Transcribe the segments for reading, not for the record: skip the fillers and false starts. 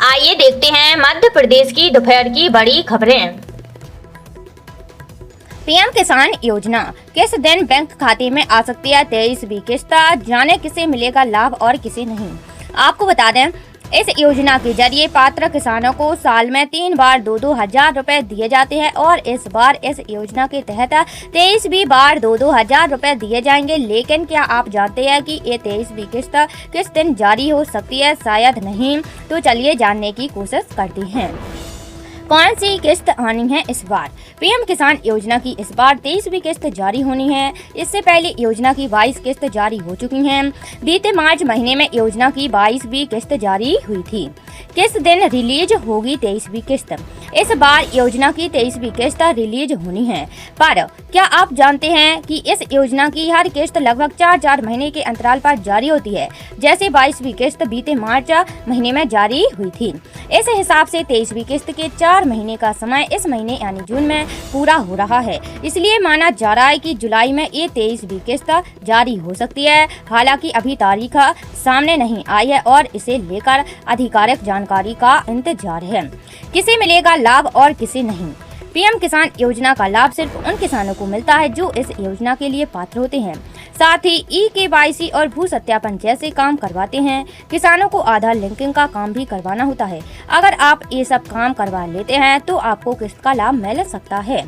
आइए देखते हैं मध्य प्रदेश की दोपहर की बड़ी खबरें। पीएम किसान योजना किस दिन बैंक खाते में आ सकती है 23वीं किस्त, जाने किसे मिलेगा लाभ और किसे नहीं। आपको बता दें, इस योजना के जरिए पात्र किसानों को साल में 3 बार 2-2 हजार रुपए दिए जाते हैं और इस बार इस योजना के तहत 23वीं बार 2-2 हजार रुपए दिए जाएंगे। लेकिन क्या आप जानते हैं कि ये 23वीं किस्त किस दिन जारी हो सकती है? शायद नहीं, तो चलिए जानने की कोशिश करते हैं। कौन सी किस्त आनी है इस बार? पीएम किसान योजना की इस बार 23वीं किस्त जारी होनी है। इससे पहले योजना की 22 किस्त जारी हो चुकी हैं। बीते मार्च महीने में योजना की 22वीं किस्त जारी हुई थी। किस दिन रिलीज होगी 23वीं किस्त? इस बार योजना की 23वीं किस्त रिलीज होनी है, पर क्या आप जानते हैं कि इस योजना की हर किस्त लगभग 4-4 महीने के अंतराल पर जारी होती है। जैसे 22वीं किस्त बीते मार्च महीने में जारी हुई थी। इस हिसाब से 23वीं किस्त के 4 महीने का समय इस महीने यानी जून में पूरा हो रहा है। इसलिए माना जा रहा है कि जुलाई में ये 23वीं किस्त जारी हो सकती है। हालांकि अभी तारीख सामने नहीं आई है और इसे लेकर आधिकारिक जानकारी का इंतजार है। किसे मिलेगा लाभ और किसे नहीं? पीएम किसान योजना का लाभ सिर्फ उन किसानों को मिलता है जो इस योजना के लिए पात्र होते हैं। साथ ही eKYC और भू सत्यापन जैसे काम करवाते हैं। किसानों को आधार लिंकिंग का काम भी करवाना होता है। अगर आप ये सब काम करवा लेते हैं तो आपको किस्त का लाभ मिल सकता है।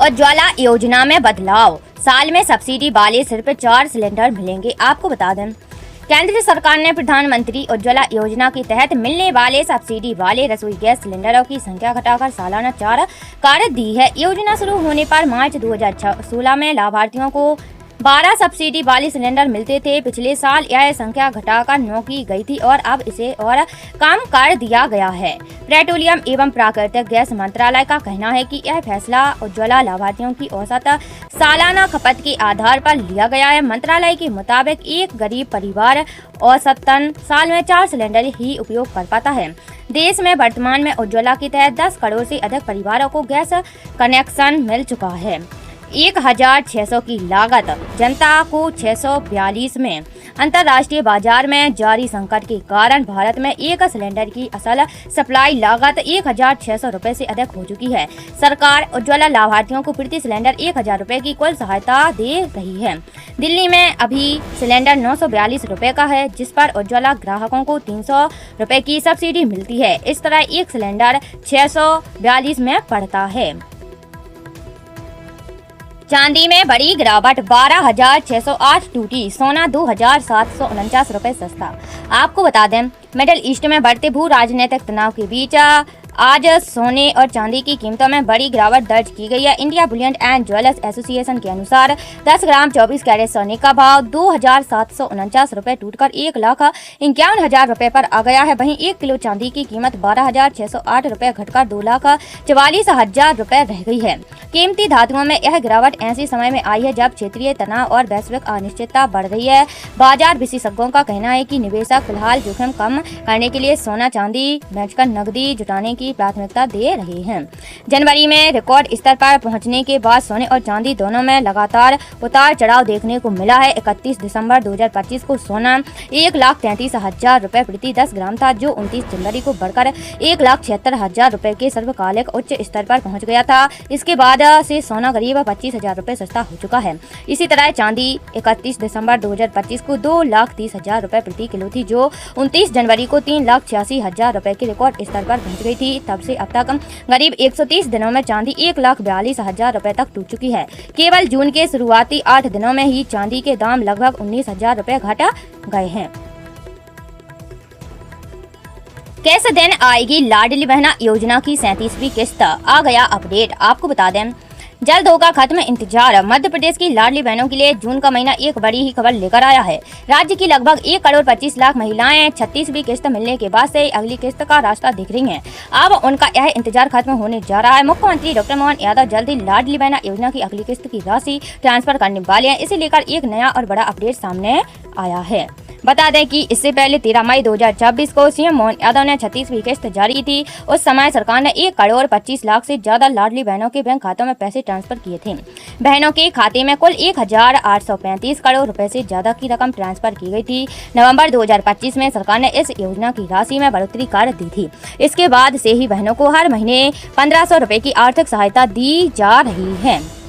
उज्ज्वला योजना में बदलाव, साल में सब्सिडी वाले सिर्फ 4 सिलेंडर मिलेंगे। आपको बता दें, केंद्र सरकार ने प्रधानमंत्री उज्ज्वला योजना के तहत मिलने वाले सब्सिडी वाले रसोई गैस सिलेंडरों की संख्या घटाकर सालाना 4 कर दी है। योजना शुरू होने पर मार्च 2016 में लाभार्थियों को 12 सब्सिडी वाले सिलेंडर मिलते थे। पिछले साल यह संख्या घटाकर 9 की गई थी और अब इसे और कम कर दिया गया है। पेट्रोलियम एवं प्राकृतिक गैस मंत्रालय का कहना है कि यह फैसला उज्ज्वला लाभार्थियों की औसत सालाना खपत के आधार पर लिया गया है। मंत्रालय के मुताबिक एक गरीब परिवार औसतन साल में 4 सिलेंडर ही उपयोग कर पाता है। देश में वर्तमान में उज्ज्वला के तहत 10 करोड़ से अधिक परिवारों को गैस कनेक्शन मिल चुका है। 1600 की लागत जनता को 642 में। अंतर्राष्ट्रीय बाजार में जारी संकट के कारण भारत में एक सिलेंडर की असल सप्लाई लागत 1600 रुपए से अधिक हो चुकी है। सरकार उज्ज्वला लाभार्थियों को प्रति सिलेंडर 1000 रुपए की कुल सहायता दे रही है। दिल्ली में अभी सिलेंडर 942 रुपए का है, जिस पर उज्ज्वला ग्राहकों को 300 रुपए की सब्सिडी मिलती है। इस तरह एक सिलेंडर 642 में पड़ता है। चांदी में बड़ी गिरावट, 12,608 टूटी। सोना 2,749 रुपए सस्ता। आपको बता दें, मिडिल ईस्ट में बढ़ते भू राजनीतिक तनाव के बीच आज सोने और चांदी की कीमतों में बड़ी गिरावट दर्ज की गई है। India Boolean and jewellers association के अनुसार 10 ग्राम 24 कैरेट सोने का भाव 2,749 रुपए टूटकर 1,51,000 रुपए पर आ गया है। वहीं 1 किलो चांदी की कीमत 12,608 रुपए घटकर 2,44,000 रुपए रह गई है। कीमती धातुओं में यह गिरावट ऐसे समय में आई है जब क्षेत्रीय तनाव और वैश्विक अनिश्चितता बढ़ रही है। बाजार विशेषज्ञों का कहना है कि निवेशक फिलहाल जोखिम कम करने के लिए सोना चांदी बेचकर नकदी जुटाने की प्राथमिकता दे रहे हैं। जनवरी में रिकॉर्ड स्तर पर पहुंचने के बाद सोने और चांदी दोनों में लगातार उतार चढ़ाव देखने को मिला है। 31 दिसंबर 2025 को सोना 1,33,000 रुपए प्रति 10 ग्राम था, जो 29 जनवरी को बढ़कर 1,76,000 रुपए के सर्वकालिक उच्च स्तर पर पहुंच गया था। इसके बाद से सोना करीब 25,000 रुपए सस्ता हो चुका है। इसी तरह चांदी 31 दिसंबर 2025 को 2,30,000 रुपए प्रति किलो थी, जो 29 जनवरी को 3,86,000 रुपए के रिकॉर्ड स्तर पर पहुंच गई थी। तब से अब तक करीब 130 दिनों में चांदी 1,42,000 रुपए तक टूट चुकी है। केवल जून के शुरुआती 8 दिनों में ही चांदी के दाम लगभग 19,000 रुपए घट गए हैं। कैसे दिन आएगी लाडली बहना योजना की 37वीं किस्त? आ गया अपडेट। आपको बता दें, जल्द होगा खत्म इंतजार। मध्य प्रदेश की लाडली बहनों के लिए जून का महीना एक बड़ी ही खबर लेकर आया है। राज्य की लगभग 1 करोड़ 25 लाख महिलाएं 36वीं किस्त मिलने के बाद से अगली किस्त का रास्ता देख रही हैं। अब उनका यह इंतजार खत्म होने जा रहा है। मुख्यमंत्री डॉक्टर मोहन यादव जल्द ही लाडली बहना योजना की अगली किस्त की राशि ट्रांसफर करने वाले हैं। इसे लेकर एक नया और बड़ा अपडेट सामने आया है। बता दें कि इससे पहले 13 मई 2024 को सीएम मोहन यादव ने 36वीं किस्त जारी की थी। उस समय सरकार ने 1 करोड़ 25 लाख से ज्यादा लाडली बहनों के बैंक खातों में पैसे ट्रांसफर किए थे। बहनों के खाते में कुल 1835 करोड़ रुपए से ज्यादा की रकम ट्रांसफर की गई थी। नवंबर 2025 में सरकार ने इस योजना की राशि में बढ़ोतरी कर दी थी। इसके बाद से ही बहनों को हर महीने 1500 रुपए की आर्थिक सहायता दी जा रही है।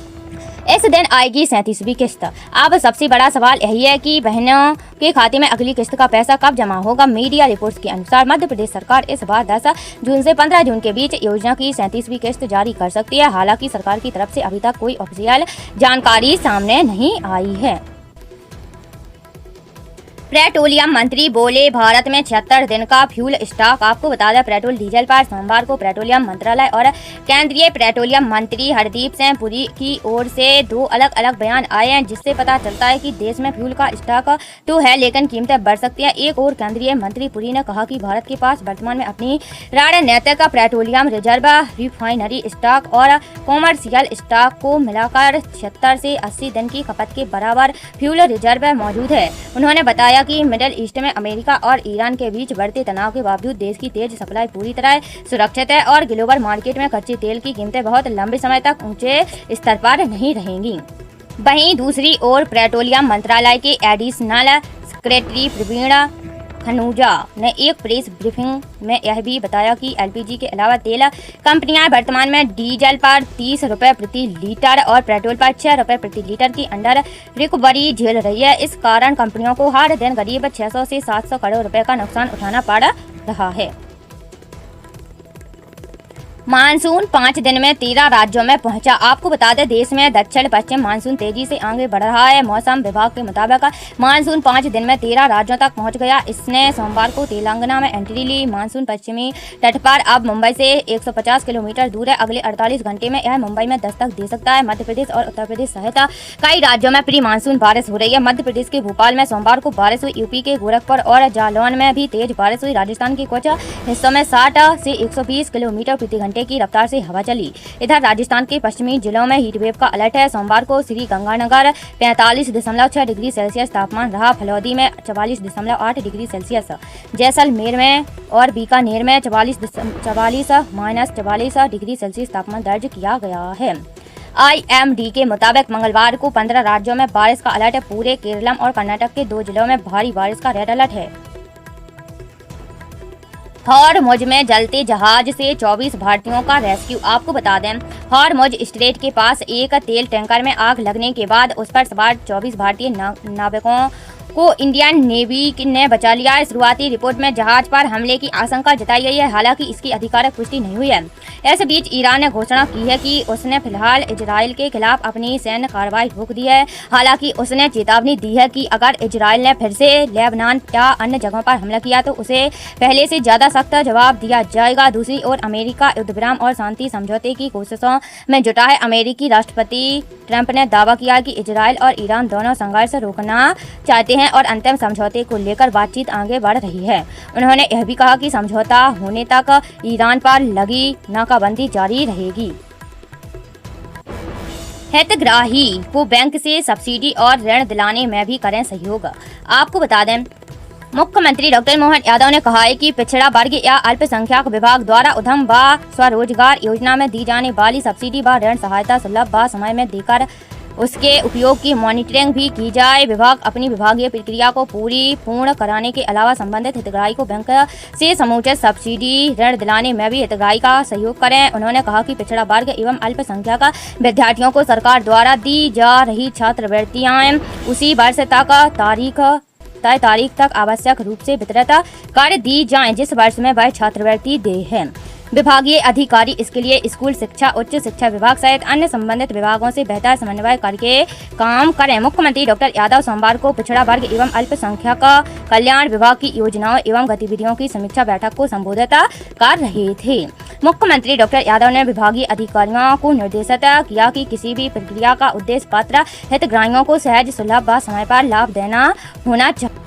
इस दिन आएगी 37वीं किस्त। अब सबसे बड़ा सवाल यही है कि बहनों के खाते में अगली किस्त का पैसा कब जमा होगा। मीडिया रिपोर्ट्स के अनुसार मध्य प्रदेश सरकार इस बार 10 जून से 15 जून के बीच योजना की 37वीं किस्त जारी कर सकती है। हालांकि सरकार की तरफ से अभी तक कोई ऑफिशियल जानकारी सामने नहीं आई है। पेट्रोलियम मंत्री बोले भारत में 76 दिन का फ्यूल स्टॉक। आपको बता दें पेट्रोल डीजल पर सोमवार को पेट्रोलियम मंत्रालय और केंद्रीय पेट्रोलियम मंत्री हरदीप सिंह पुरी की ओर से 2 अलग अलग बयान आए हैं, जिससे पता चलता है कि देश में फ्यूल का स्टॉक तो है लेकिन कीमतें बढ़ सकती हैं। एक और केंद्रीय मंत्री पुरी ने कहा कि भारत के पास वर्तमान में अपनी रणनीतिक पेट्रोलियम रिजर्व, रिफाइनरी स्टॉक और कॉमर्शियल स्टॉक को मिलाकर 76 से 80 दिन की खपत के बराबर फ्यूल रिजर्व मौजूद है। उन्होंने बताया कि मिडिल ईस्ट में अमेरिका और ईरान के बीच बढ़ते तनाव के बावजूद देश की तेज सप्लाई पूरी तरह सुरक्षित है और ग्लोबल मार्केट में कच्चे तेल की कीमतें बहुत लंबे समय तक ऊंचे स्तर पर नहीं रहेंगी। वहीं दूसरी ओर पेट्रोलियम मंत्रालय के एडिशनल सेक्रेटरी प्रवीण खनूजा ने एक प्रेस ब्रीफिंग में यह भी बताया कि एलपीजी के अलावा तेल कंपनियां वर्तमान में डीजल पर 30 रुपए प्रति लीटर और पेट्रोल पर 6 रुपए प्रति लीटर की अंडर रिकवरी झेल रही है। इस कारण कंपनियों को हर दिन करीब 600 से 700 करोड़ रुपए का नुकसान उठाना पड़ रहा है। मानसून 5 दिन में 13 राज्यों में पहुंचा। आपको बता दें देश में दक्षिण पश्चिम मानसून तेजी से आगे बढ़ रहा है। मौसम विभाग के मुताबिक मानसून 5 दिन में 13 राज्यों तक पहुंच गया। इसने सोमवार को तेलंगाना में एंट्री ली। मानसून पश्चिमी तट पर अब मुंबई से 150 किलोमीटर दूर है। अगले 48 घंटे में यह मुंबई में दस्तक दे सकता है। मध्य प्रदेश और उत्तर प्रदेश सहित कई राज्यों में प्री मानसून बारिश हो रही है। मध्य प्रदेश के भोपाल में सोमवार को बारिश हुई। यूपी के गोरखपुर और जालौन में भी तेज बारिश हुई। राजस्थान के कुछ हिस्सों में 60 से 120 किलोमीटर प्रति घंटे की रफ्तार से हवा चली। इधर राजस्थान के पश्चिमी जिलों में हीटवेव का अलर्ट है। सोमवार को श्री गंगानगर 45.6 डिग्री सेल्सियस तापमान रहा। फलौदी में 44.8 डिग्री सेल्सियस, जैसलमेर में और बीकानेर में 44 डिग्री सेल्सियस तापमान दर्ज किया गया है। IMD के मुताबिक मंगलवार को 15 राज्यों में बारिश का अलर्ट है। पूरे केरलम और कर्नाटक के 2 जिलों में भारी बारिश का रेड अलर्ट है। हॉर्मुज़ में जलते जहाज से 24 भारतीयों का रेस्क्यू। आपको बता दें हॉर्मुज़ स्ट्रेट के पास एक तेल टैंकर में आग लगने के बाद उस पर सवार 24 भारतीय नाविकों को इंडियन नेवी ने बचा लिया है। शुरुआती रिपोर्ट में जहाज पर हमले की आशंका जताई गई है, हालांकि इसकी आधिकारिक पुष्टि नहीं हुई है। इस बीच ईरान ने घोषणा की है कि उसने फिलहाल इजराइल के खिलाफ अपनी सैन्य कार्रवाई रोक दी है। हालांकि उसने चेतावनी दी है कि अगर इजराइल ने फिर से लेबनान या अन्य जगहों पर हमला किया तो उसे पहले से ज्यादा सख्त जवाब दिया जाएगा। दूसरी ओर अमेरिका युद्ध विराम और शांति समझौते की कोशिशों में जुटा है। अमेरिकी राष्ट्रपति ट्रंप ने दावा किया कि इजराइल और ईरान दोनों संघर्ष रोकना चाहते हैं और अंतिम समझौते को लेकर बातचीत आगे बढ़ रही है। उन्होंने यह भी कहा कि समझौता होने तक ईरान पर लगी नाकाबंदी जारी रहेगी। हितग्राही को बैंक से सब्सिडी और ऋण दिलाने में भी करें सहयोग। आपको बता दें मुख्यमंत्री डॉक्टर मोहन यादव ने कहा है कि पिछड़ा वर्ग या अल्पसंख्यक विभाग द्वारा उद्यम व स्वरोजगार योजना में दी जाने वाली सब्सिडी व ऋण सहायता सुलभ व समय में देकर उसके उपयोग की मॉनिटरिंग भी की जाए। विभाग अपनी विभागीय प्रक्रिया को पूर्ण कराने के अलावा संबंधित हितग्राही को बैंक से समुचित सब्सिडी ऋण दिलाने में भी हितग्राही का सहयोग करें। उन्होंने कहा कि पिछड़ा वर्ग एवं अल्पसंख्यक विद्यार्थियों को सरकार द्वारा दी जा रही छात्रवृत्तियां उसी वर्ष तक तय तारीख तक आवश्यक रूप से वितरित कर दी जाएं जिस वर्ष में वह छात्रवृत्ति दे है। विभागीय अधिकारी इसके लिए स्कूल शिक्षा, उच्च शिक्षा विभाग सहित अन्य संबंधित विभागों से बेहतर समन्वय करके काम करें। मुख्यमंत्री डॉक्टर यादव सोमवार को पिछड़ा वर्ग एवं अल्पसंख्यक कल्याण विभाग की योजनाओं एवं गतिविधियों की समीक्षा बैठक को संबोधित कर रहे थे। मुख्यमंत्री डॉक्टर यादव ने विभागीय अधिकारियों को निर्देशित किया कि किसी भी प्रक्रिया का उद्देश्य पात्र हितग्राहियों को सहज, सुलभ व समय पर लाभ देना होना चाहिए।